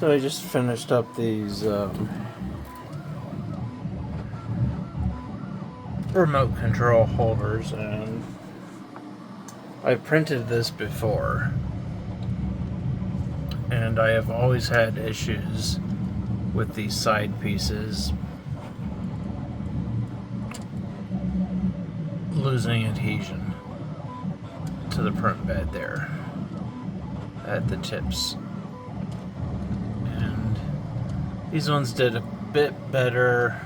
So I just finished up these remote control holders, and I printed this before, and I have always had issues with these side pieces losing adhesion to the print bed there at the tips. And these ones did a bit better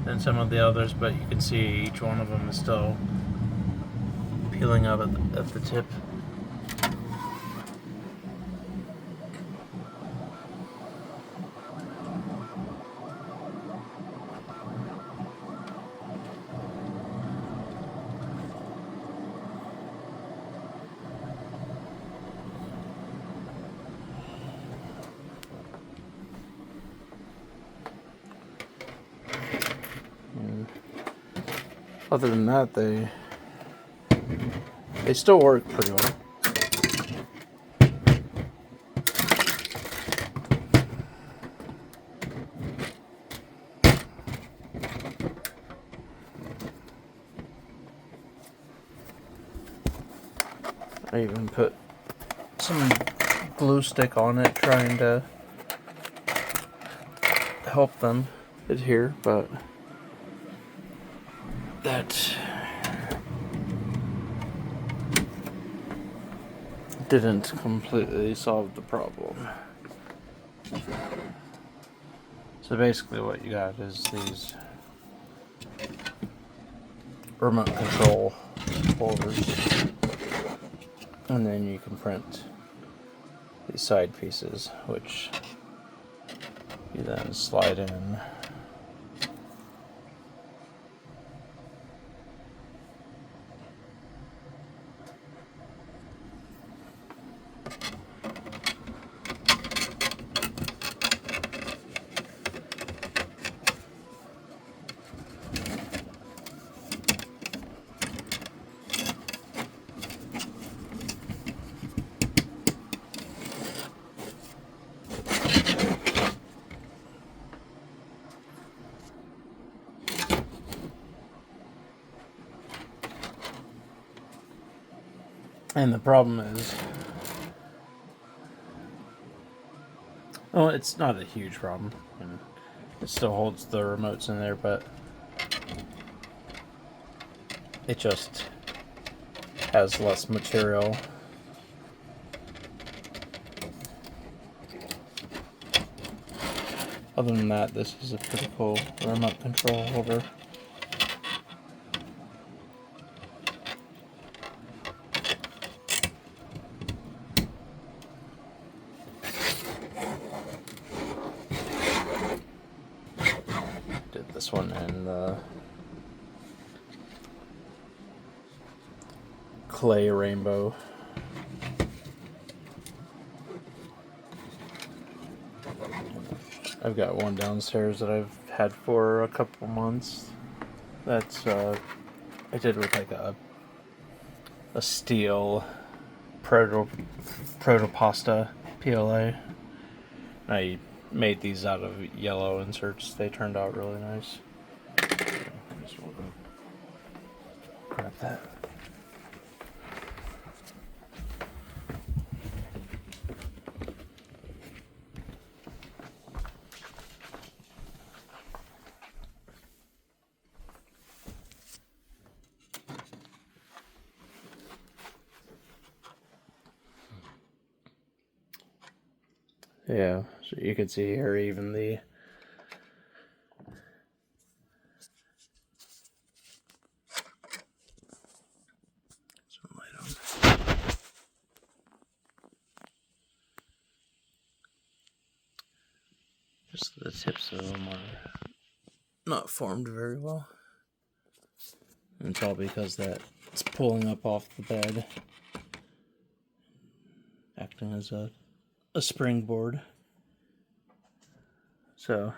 than some of the others, but you can see each one of them is still peeling up at the tip. Other than that, they still work pretty well. I even put some glue stick on it trying to help them adhere, but that didn't completely solve the problem. So basically what you got is these remote control holders, and then you can print these side pieces, which you then slide in. And the problem is, well, it's not a huge problem. And it still holds the remotes in there, but it just has less material. Other than that, this is a pretty cool remote control holder. Did this one in the clay rainbow. I've got one downstairs that I've had for a couple months. That's I did with like a steel ProtoPasta PLA. I made these out of yellow inserts. They turned out really nice. Just grab that. Yeah, so you can see here even the some light on. Just the tips of them are not formed very well. And it's all because that it's pulling up off the bed, acting as a springboard. So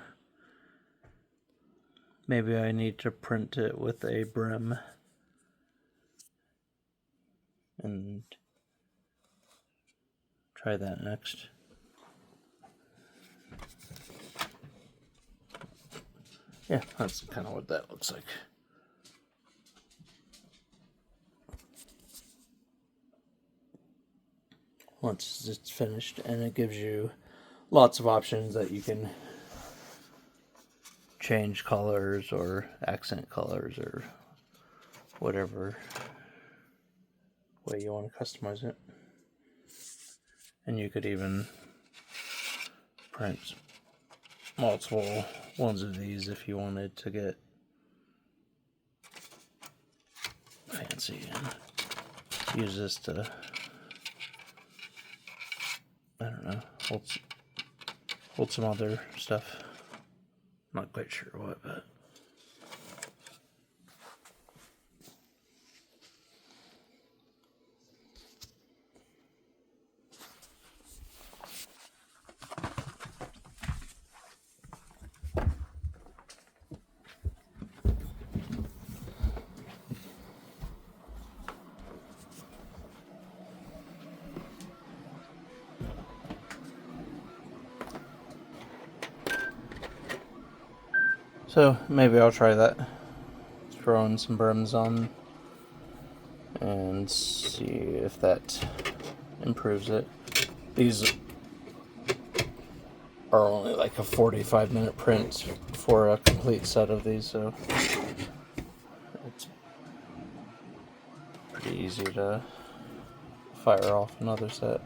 maybe I need to print it with a brim and try that next. yeah, that's kind of what that looks like. Once it's finished, and it gives you lots of options that you can change colors or accent colors or whatever way you want to customize it. And you could even print multiple ones of these if you wanted to get fancy and use this to, I don't know, hold some other stuff. Not quite sure what, but so maybe I'll try that. Throwing some brims on and see if that improves it. These are only like a 45-minute print for a complete set of these, so it's pretty easy to fire off another set.